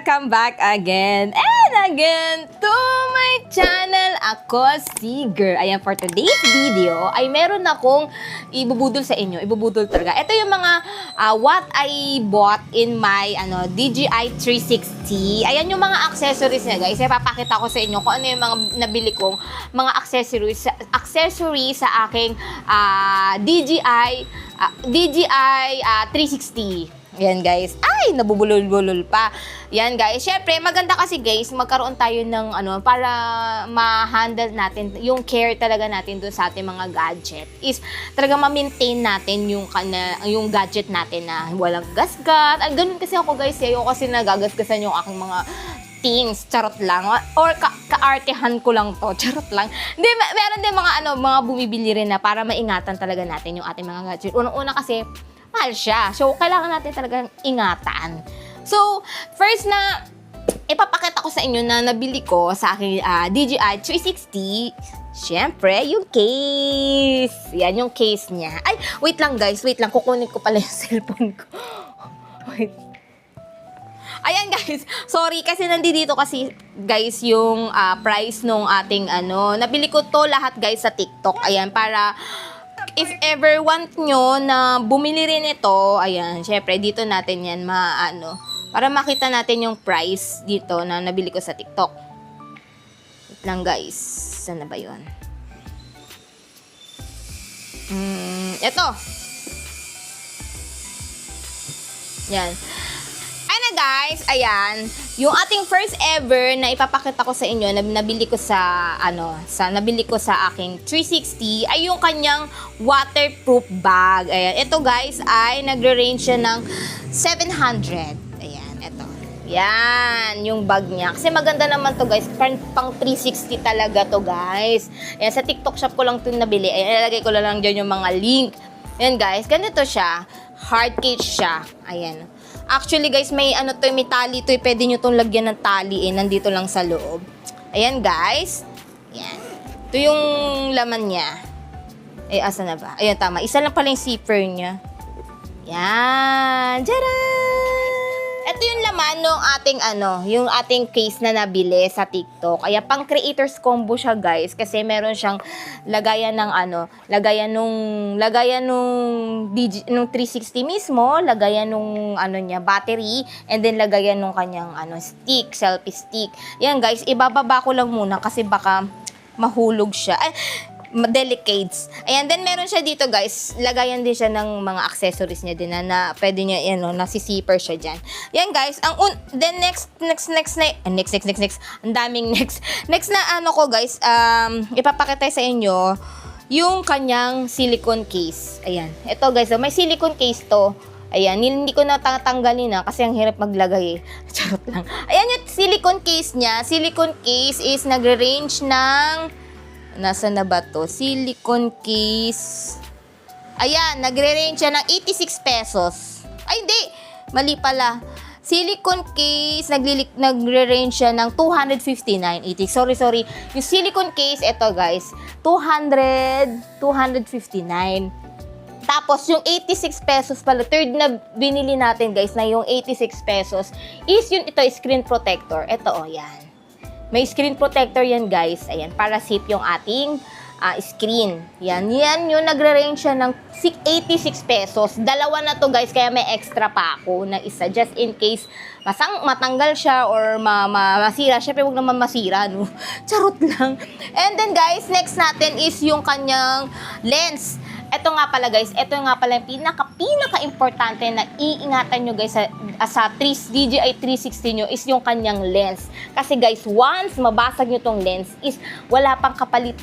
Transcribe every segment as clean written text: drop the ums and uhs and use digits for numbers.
Welcome back again and again to my channel. Ako si Girl. Ayan, for today's video ay meron akong ibubudol sa inyo. Ibubudol talaga. Ito yung mga what I bought in my DJI 360. Ayan yung mga accessories niya, guys. Ipapakita ko sa inyo kung ano yung mga nabili kong mga accessories sa aking DJI 360. Yan guys. Ay, nabubulol-bulol pa. Yan guys. Syempre, maganda kasi guys, magkaroon tayo ng para ma-handle natin, yung care talaga natin dun sa ating mga gadget. Is talaga ma-maintain natin yung gadget natin na walang gasgat. Ay, ganun kasi ako guys. Ayoko kasi nagagasgasan yung aking mga things. Charot lang. Or kaartehan ko lang to. Charot lang. Hindi, meron din mga bumibili rin na para maingatan talaga natin yung ating mga gadget. Unang-una kasi, mahal siya. So, kailangan natin talagang ingatan. So, first na ipapakita ko sa inyo na nabili ko sa aking DJI 360, syempre, yung case. Yan, yung case niya. Ay, wait lang guys. Wait lang. Kukunin ko pala yung cellphone ko. Wait. Ayan guys, sorry kasi nandito kasi guys yung price nung ating nabili ko to lahat guys sa TikTok. Ayan, para if ever want nyo na bumili rin ito, ayan, syempre, dito natin yan para makita natin yung price dito na nabili ko sa TikTok. Wait lang, guys. Saan na ba yun? Ito. Yan. Guys, ayan, yung ating first ever na ipapakita ko sa inyo na nabili ko sa aking 360 ay yung kanyang waterproof bag. Ayan, ito guys ay nagre-range siya ng 700. Ayan, ito. Yan, yung bag niya. Kasi maganda naman to guys, pang 360 talaga to guys. Ayan, sa TikTok shop ko lang ito nabili. Ayan, ilalagay ko lang dyan yung mga link. Ayan guys, ganito siya. Hard case siya. Ayan. Actually guys, may may tali to, pwede nyo tong lagyan ng tali nandito lang sa loob. Ayan guys. Ayan. Ito yung laman niya. Asa na ba? Ayan, tama. Isa lang pala yung zipper niya. Yan. Tcharan! Ito yung laman ng ating yung ating case na nabili sa TikTok. Ayan, pang creators combo siya guys, kasi meron siyang lagayan ng lagayan nung 360 mismo, lagayan nung niya, battery, and then lagayan nung kanyang stick, selfie stick. Yan guys, ibababa ko lang muna kasi baka mahulog siya. Ay, delicates. Ayan, then meron siya dito guys, lagayan din siya ng mga accessories niya din na pwede niya, nasisiper siya dyan. Yan guys, then next, ang daming next na ko guys, ipapakita sa inyo, yung kanyang silicone case. Ayan, ito guys, may silicone case to. Ayan, hindi ko natatanggalin kasi ang hirap maglagay. Charot lang. Ayan yung silicone case niya. Silicone case is nagre-range ng nasa na ba to? Silicone case. Ayan, nagre-range siya ng 86 pesos. Ay, hindi. Mali pala. Silicone case, nagre-range siya ng 259. Sorry. Yung silicone case, ito guys, 259. Tapos, yung 86 pesos pala, third na binili natin guys, na yung 86 pesos, is ito, screen protector. Ito, yan. May screen protector yan guys. Ayan, para safe yung ating screen. Yan yung nagre-range siya ng 86 pesos. Dalawa na to guys, kaya may extra pa ako na isa. Just in case matanggal siya or masira. Syempre, huwag naman masira, no? Charot lang. And then guys, next natin is yung kanyang lens. Ito nga pala guys, ito nga pala yung pinaka-importante na iingatan nyo guys sa DJI 360 nyo is yung kanyang lens. Kasi guys, once mabasag nyo tong lens is wala pang kapalit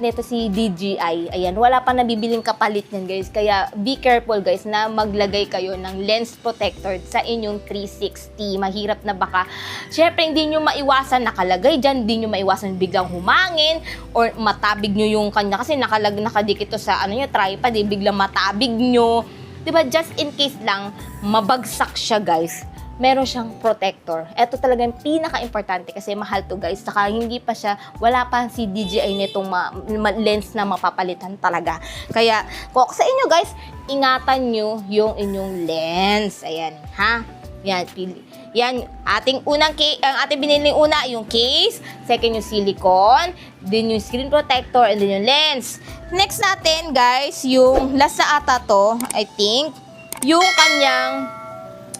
nito si DJI. Ayan, wala pang nabibiling kapalit niyan guys. Kaya be careful guys na maglagay kayo ng lens protector sa inyong 360. Mahirap na baka, syempre hindi nyo maiwasan nakalagay dyan, hindi nyo maiwasan biglang humangin or matabig nyo yung kanya kasi nakadikit to sa tripod, biglang matabig nyo. Diba, just in case lang mabagsak siya guys, meron siyang protector. Ito talaga yung pinaka-importante kasi mahal to guys. Saka hindi pa siya, wala pa si DJI nitong lens na mapapalitan talaga. Kaya, kung sa inyo guys, ingatan nyo yung inyong lens. Ayan, ha? Yan, yan, ating ang ating binili una, yung case, second yung silicone, then yung screen protector, and then yung lens. Next natin, guys, yung last na ata to, I think, yung kanyang,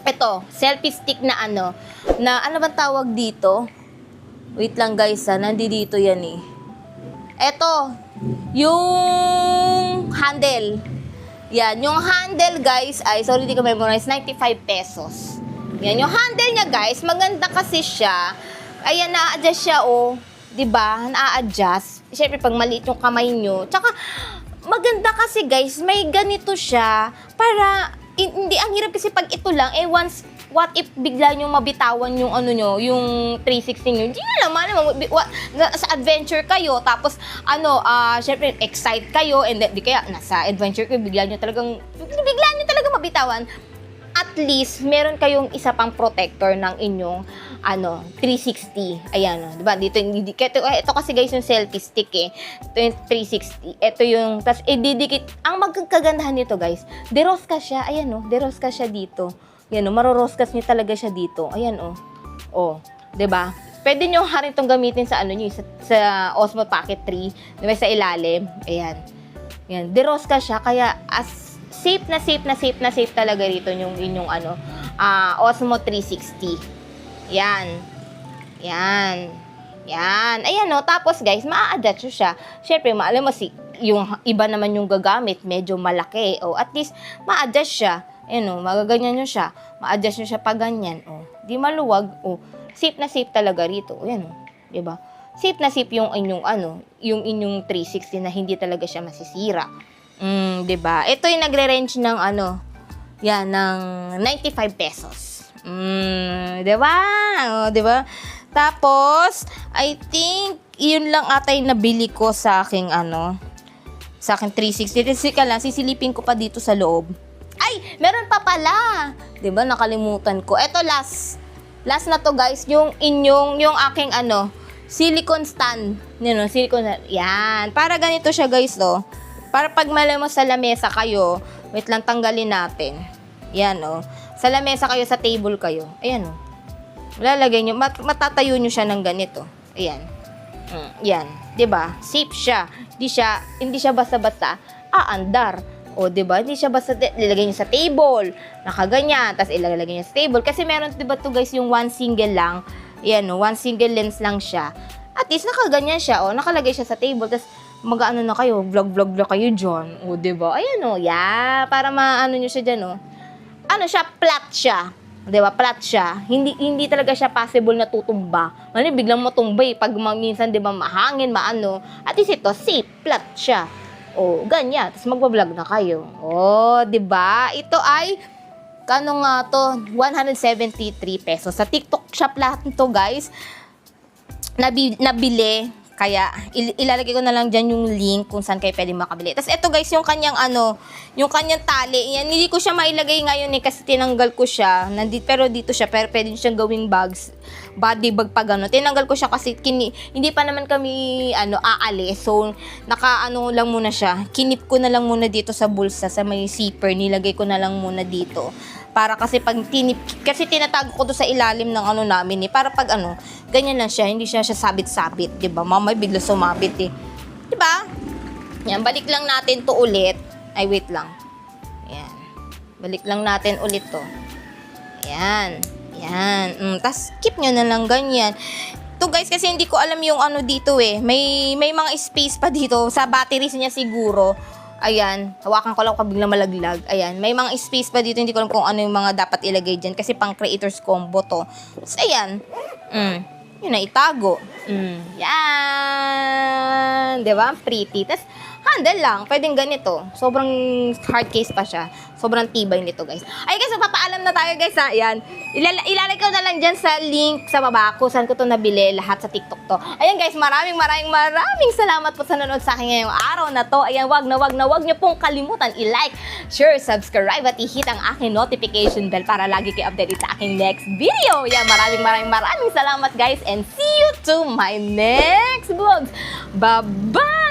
ito, selfie stick na ano bang tawag dito? Wait lang guys, nandito yan eh. Ito, yung handle. Yan, yung handle guys, ay, sorry, di ko memorize, 95 pesos. Yan, yung handle niya guys, maganda kasi siya. Ayan, na-adjust siya, oh. Diba? Na-adjust. Siyempre, pag maliit yung kamay nyo. Tsaka, maganda kasi guys, may ganito siya. Para, hindi, ang hirap kasi pag ito lang, once, what if bigla nyo mabitawan yung ano nyo, yung 360 nyo, hindi nyo naman, sa adventure kayo, tapos, syempre, excite kayo, and then, di kaya, nasa adventure kayo, bigla nyo talagang mabitawan. At least, meron kayong isa pang protector ng inyong 360. Ayan, diba? Dito, ito kasi guys yung selfie stick eh. Ito yung 360. Ito yung, tas ididikit. Ang magkagandahan nito guys, derosca siya. Ayan derosca siya dito. Ayan maroroscas niya talaga siya dito. Ayan diba? Pwede nyo harin itong gamitin sa sa Osmo Pocket 3. Diba? Sa ilalim. Ayan. Ayan, derosca siya. Kaya, safe talaga rito yung inyong Osmo 360. Yan. Ayan tapos guys, maa-adjust siya. Syempre, maalam mo yung iba naman yung gagamit, medyo malaki. At least, ma-adjust siya. Ayan magaganyan nyo siya. Ma-adjust nyo siya pa ganyan. Di maluwag. Safe na safe talaga rito. Ayan diba? Safe na safe yung inyong yung inyong 360 na hindi talaga siya masisira. Diba? Ito yung nagre-range ng ng 95 pesos. Diba? Diba? Tapos, I think, yun lang ata yung nabili ko sa aking sa aking 360. Sika lang, sisilipin ko pa dito sa loob. Ay, meron pa pala. Diba? Nakalimutan ko. Ito last na to guys, yung aking silicone stand. Silicone stand. Yan. Para ganito siya guys, Para pag malamang sa lamesa kayo, wait lang, tanggalin natin. Yan, Sa lamesa kayo, sa table kayo. Ayan, lalagay nyo, matatayo nyo siya ng ganito. Ayan. Yan. Diba? Safe siya. Hindi siya basta-basta aandar. Diba? Hindi siya basta ilalagay nyo sa table. Nakaganyan. Tapos ilalagay nyo sa table. Kasi meron, diba to guys, yung one single lang. Ayan, one single lens lang siya. At least nakaganyan siya. Nakalagay siya sa table. Tapos mag-ano na kayo, vlog na kayo dyan. Diba? Ayan, yeah. Para maano nyo siya dyan, flat siya. Diba? Flat siya. Hindi talaga siya possible na tutumba. Biglang matumbay. Pag minsan, diba, mahangin, maano. At least ito, safe, flat siya. Ganyan. Tapos magbablog na kayo. Diba? Ito ay, kano nga to? 173 pesos. Sa TikTok shop lahat nito, guys. Nabili. Kaya, ilalagay ko na lang dyan yung link kung saan kayo pwede makabili. Tapos, ito guys, yung kanyang yung kanyang tali. Yan, hindi ko siya mailagay ngayon kasi tinanggal ko siya. Pero dito siya, pero pwede siyang gawing body bag pa gano'n. Tinanggal ko siya kasi hindi pa naman kami, aalis. So, lang muna siya. Kinip ko na lang muna dito sa bulsa, sa may zipper. Nilagay ko na lang muna dito. Para kasi pag kasi tinatago ko to sa ilalim ng namin para pag ganyan lang siya, hindi siya sabit-sabit, 'di ba? Mamay bigla sumabit 'Di ba? Yan, balik lang natin to ulit. Ay, wait lang. Yan. Balik lang natin ulit to. Yan. Tas keep nyo na lang ganyan. To guys, kasi hindi ko alam yung dito May mga space pa dito sa batteries niya siguro. Ayan, hawakan ko lang kung biglang malaglag. Ayan, may mga space pa dito. Hindi ko alam kung ano yung mga dapat ilagay dyan. Kasi pang creators combo to. So, ayan. Yun na, itago. Yan. Diba? Pretty. Tapos, handle lang. Pwedeng ganito. Sobrang hard case pa siya. Sobrang tibay nito, guys. Ay, guys, magpapaalam na tayo, guys, ha? Ayan. Ilalagay ko na lang dyan sa link sa baba kung saan ko to nabili. Lahat sa TikTok to. Ayan, guys, maraming salamat po sa nanonood sa akin ngayong araw na to. Ayan, wag nyo pong kalimutan i-like, share, subscribe, at i-hit ang aking notification bell para lagi kayo updated sa aking next video. Ayan, maraming salamat, guys, and see you to my next vlogs. Bye-bye!